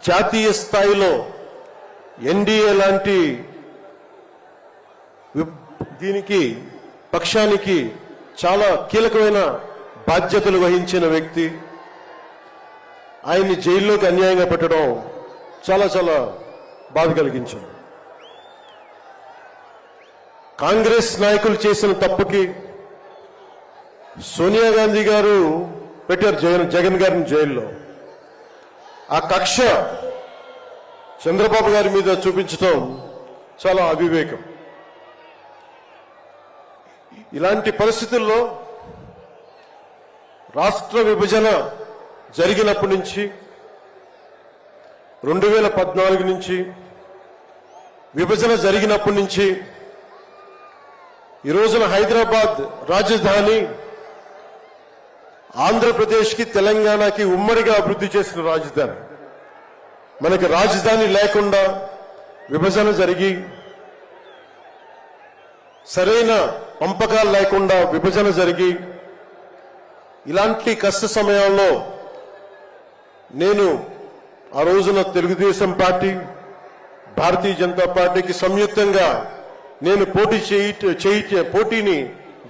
జాతీయ స్థాయిలో ఎన్డీఏ లాంటి దీనికి పక్షానికి చాలా కీలకమైన బాధ్యతలు వహించిన వ్యక్తి. ఆయన్ని జైల్లోకి అన్యాయంగా పెట్టడం చాలా చాలా బాధ కలిగించింది. కాంగ్రెస్ నాయకులు చేసిన తప్పుకి సోనియా గాంధీ గారు పెట్టారు జగన్ గారిని జైల్లో. ఆ కక్ష చంద్రబాబు గారి మీద చూపించడం చాలా అవివేకం. ఇలాంటి పరిస్థితుల్లో రాష్ట్ర విభజన జరిగినప్పటి నుంచి 2014 నుంచి విభజన జరిగినప్పటి నుంచి ఈ రోజున హైదరాబాద్ రాజధాని ఆంధ్రప్రదేశ్కి తెలంగాణకి ఉమ్మడిగా అభివృద్ధి చేసిన రాజధాని. మనకి రాజధాని లేకుండా విభజన జరిగి సరైన పంపకాలు లేకుండా విభజన జరిగి ఇలాంటి కష్ట సమయాల్లో నేను ఆ రోజున తెలుగుదేశం పార్టీ భారతీయ జనతా పార్టీకి సంయుక్తంగా నేను పోటీని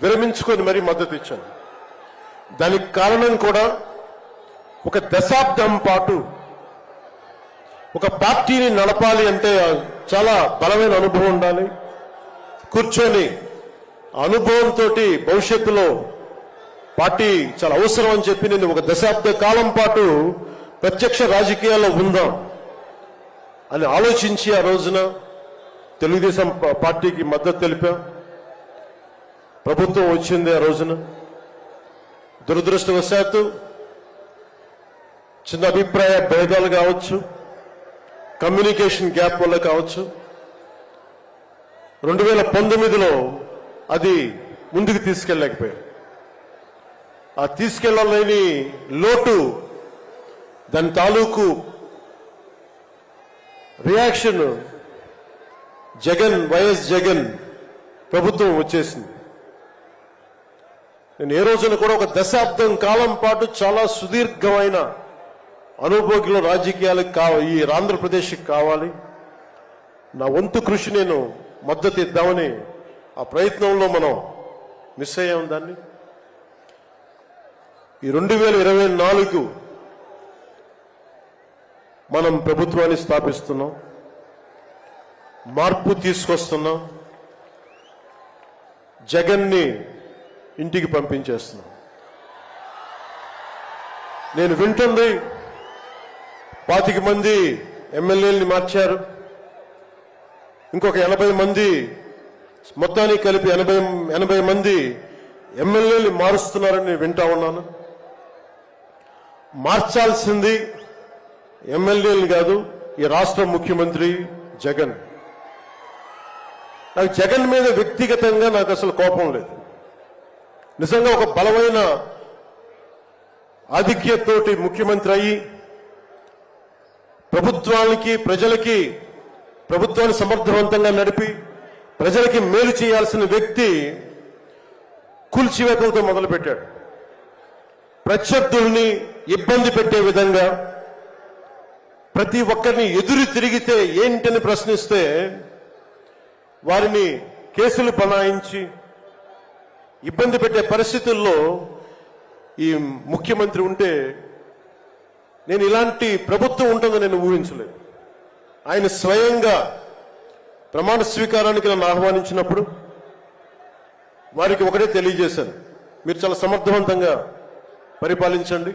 విరమించుకొని మరీ మద్దతు ఇచ్చాను. దానికి కారణం కూడా ఒక దశాబ్దం పాటు ఒక పార్టీని నడపాలి అంటే చాలా బలమైన అనుభవం ఉండాలి. కూర్చొని అనుభవంతో భవిష్యత్తులో పార్టీ చాలా అవసరం అని చెప్పి నేను ఒక దశాబ్ద కాలం పాటు ప్రత్యక్ష రాజకీయాల్లో ఉందాం అని ఆలోచించి ఆ రోజున తెలుగుదేశం పార్టీకి మద్దతు తెలిపాం. ప్రభుత్వం వచ్చింది ఆ రోజున. దురదృష్టవశాత్తు చిన్న అభిప్రాయ భేదాలు కావచ్చు, కమ్యూనికేషన్ గ్యాప్ వల్ల కావచ్చు 2019లో అది ముందుకు తీసుకెళ్ళలేకపోయాం. ఆ తీసుకెళ్లలేని లోటు, దాని తాలూకు రియాక్షన్ వైఎస్ జగన్ ప్రభుత్వం వచ్చేసింది. నేను ఏ రోజున కూడా ఒక దశాబ్దం కాలం పాటు చాలా సుదీర్ఘమైన అనుభోగిలో రాజకీయాలకు ఈ ఆంధ్రప్రదేశ్కి కావాలి, నా వంతు కృషి నేను మద్దతు ఇద్దామని ఆ ప్రయత్నంలో మనం మిస్ అయ్యాం. దాన్ని ఈ 2024 మనం ప్రభుత్వాన్ని స్థాపిస్తున్నాం, మార్పు తీసుకొస్తున్నాం, జగన్ని ఇంటికి పంపించేస్తున్నాం. నేను వింటుంది 25 మంది ఎమ్మెల్యేలని మార్చారు, ఇంకొక 80 మంది, మొత్తానికి కలిపి 80 మంది ఎమ్మెల్యేలు మారుస్తున్నారని నేను వింటా ఉన్నాను. మార్చాల్సింది ఎమ్మెల్యేలు కాదు, ఈ రాష్ట్ర ముఖ్యమంత్రి జగన్. నాకు జగన్ మీద వ్యక్తిగతంగా నాకు అసలు కోపం లేదు. నిజంగా ఒక బలమైన ఆధిక్యతతోటి ముఖ్యమంత్రి అయ్యి ప్రభుత్వాన్ని సమర్థవంతంగా నడిపి ప్రజలకి మేలు చేయాల్సిన వ్యక్తి కూల్చివేతలతో మొదలుపెట్టాడు. ప్రత్యర్థుల్ని ఇబ్బంది పెట్టే విధంగా ప్రతి ఒక్కరిని ఎదురు తిరిగితే ఏంటని ప్రశ్నిస్తే వారిని కేసులు బనాయించి ఇబ్బంది పెట్టే పరిస్థితుల్లో ఈ ముఖ్యమంత్రి ఉంటే నేను ఇలాంటి ప్రభుత్వం ఉంటుందని నేను ఊహించలేదు. ఆయన స్వయంగా ప్రమాణ స్వీకారానికి నన్ను ఆహ్వానించినప్పుడు వారికి ఒకటే తెలియజేశాను, మీరు చాలా సమర్థవంతంగా పరిపాలించండి,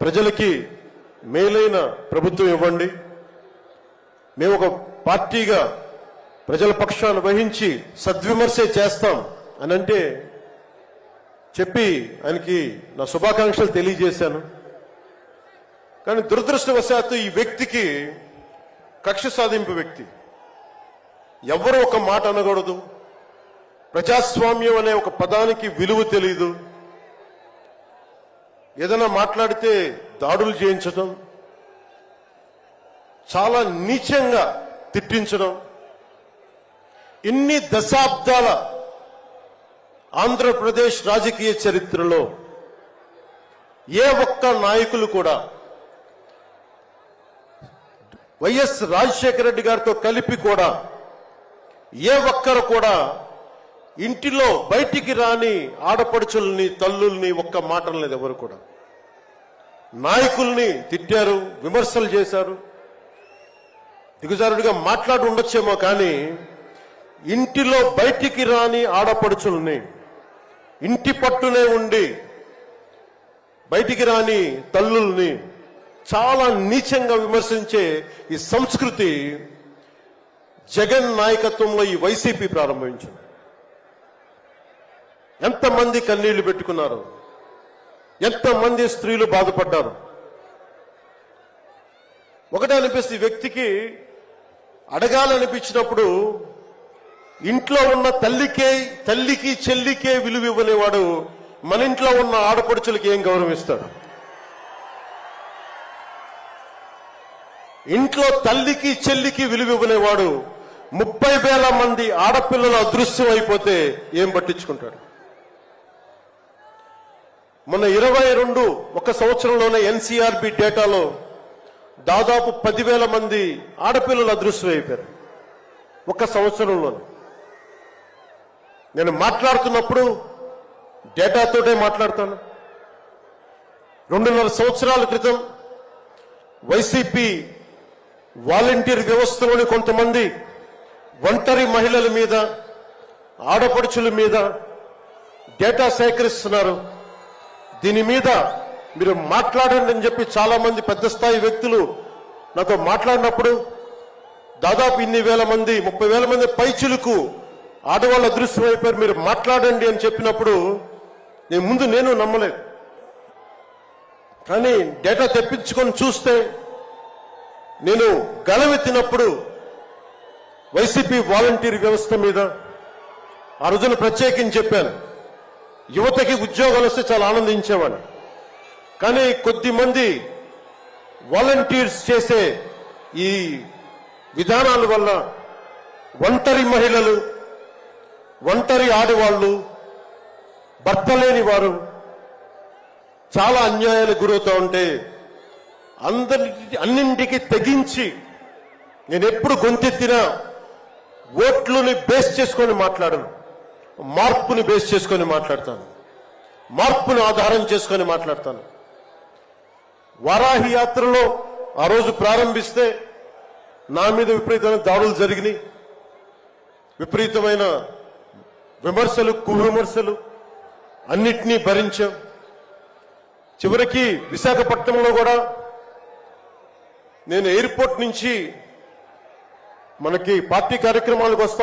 ప్రజలకి మేలైన ప్రభుత్వం ఇవ్వండి, మేము ఒక పార్టీగా ప్రజల పక్షాన్ని వహించి సద్విమర్శే చేస్తాం అని అంటే చెప్పి ఆయనకి నా శుభాకాంక్షలు తెలియజేశాను. కానీ దురదృష్టవశాత్తు ఈ వ్యక్తికి కక్ష సాధింపు వ్యక్తి, ఎవరు ఒక మాట అనకూడదు, ప్రజాస్వామ్యం అనే ఒక పదానికి విలువ తెలీదు, ఏదైనా మాట్లాడితే దాడులు చేయించడం, చాలా నీచంగా తిట్టించడం, ఇన్ని దశాబ్దాల ఆంధ్రప్రదేశ్ రాజకీయ చరిత్రలో ఏ ఒక్క నాయకులు కూడా వైఎస్ రాజశేఖర రెడ్డి గారితో కలిపి కూడా ఏ ఒక్కరు కూడా ఇంటిలో బయటికి రాని ఆడపడుచుల్ని తల్లుల్ని ఒక్క మాట లేదు. ఎవరు కూడా నాయకుల్ని తిట్టారు, విమర్శలు చేశారు, దిగజారుడిగా మాట్లాడి ఉండొచ్చేమో, కానీ ఇంటిలో బయటికి రాని ఆడపడుచుల్ని, ఇంటి పట్టునే ఉండి బయటికి రాని తల్లుల్ని చాలా నీచంగా విమర్శించే ఈ సంస్కృతి జగన్ నాయకత్వంలో ఈ వైసీపీ ప్రారంభించింది. ఎంతమంది కన్నీళ్లు పెట్టుకున్నారు, ఎంతమంది స్త్రీలు బాధపడ్డారు. ఒకటే అనిపిస్తుంది, వ్యక్తికి అడగాలనిపించినప్పుడు ఇంట్లో ఉన్న తల్లికి చెల్లికే విలువ ఇవ్వనేవాడు మన ఇంట్లో ఉన్న ఆడపడుచులకి ఏం గౌరవిస్తాడు? ఇంట్లో తల్లికి చెల్లికి విలువ ఇవ్వనేవాడు 30,000 మంది ఆడపిల్లలు అదృశ్యం అయిపోతే ఏం పట్టించుకుంటాడు? మొన్న 22 ఒక సంవత్సరంలోనే ఎన్సీఆర్బీ డేటాలో దాదాపు 10,000 మంది ఆడపిల్లలు అదృశ్యం అయిపోయారు ఒక సంవత్సరంలోనే. నేను మాట్లాడుతున్నప్పుడు డేటాతోటే మాట్లాడతాను. 2.5 సంవత్సరాల క్రితం వైసీపీ వాలంటీర్ వ్యవస్థలోని కొంతమంది ఒంటరి మహిళల మీద, ఆడపడుచుల మీద డేటా సేకరిస్తున్నారు. దీని మీద మీరు మాట్లాడండి అని చెప్పి చాలా మంది పెద్ద స్థాయి వ్యక్తులు నాతో మాట్లాడినప్పుడు దాదాపు ఇన్ని వేల మంది, 30,000 మంది పైచులకు ఆడవాళ్ళు అదృశ్యం అయిపోయారు, మీరు మాట్లాడండి అని చెప్పినప్పుడు నేను నమ్మలేదు. కానీ డేటా తెప్పించుకొని చూస్తే నేను గళమెత్తినప్పుడు వైసీపీ వాలంటీర్ వ్యవస్థ మీద ఆ రోజున ప్రత్యేకించి చెప్పాను. యువతకి ఉద్యోగాలు వస్తే చాలా ఆనందించేవాడిని. కానీ కొద్దిమంది వాలంటీర్స్ చేసే ఈ విధానాల వల్ల ఒంటరి మహిళలు, ఒంటరి ఆడవాళ్లు, భర్త లేని వారు చాలా అన్యాయాలకు గురవుతూ ఉంటే అన్నింటికి తెగించి నేను ఎప్పుడు గొంతెత్తినా ఓట్లని బేస్ చేసుకొని మాట్లాడను, మార్పుని బేస్ చేసుకొని మాట్లాడతాను, మార్పుని ఆధారం చేసుకొని మాట్లాడతాను. వారాహి యాత్రలో ఆ రోజు ప్రారంభిస్తే నా మీద విపరీతమైన దాడులు జరిగినాయి, విపరీతమైన విమర్శలు, కువిమర్శలు అన్నిటినీ భరించాం. చివరికి విశాఖపట్నంలో కూడా నేను ఎయిర్పోర్ట్ నుంచి మనకి పార్టీ కార్యక్రమాలకు వస్తా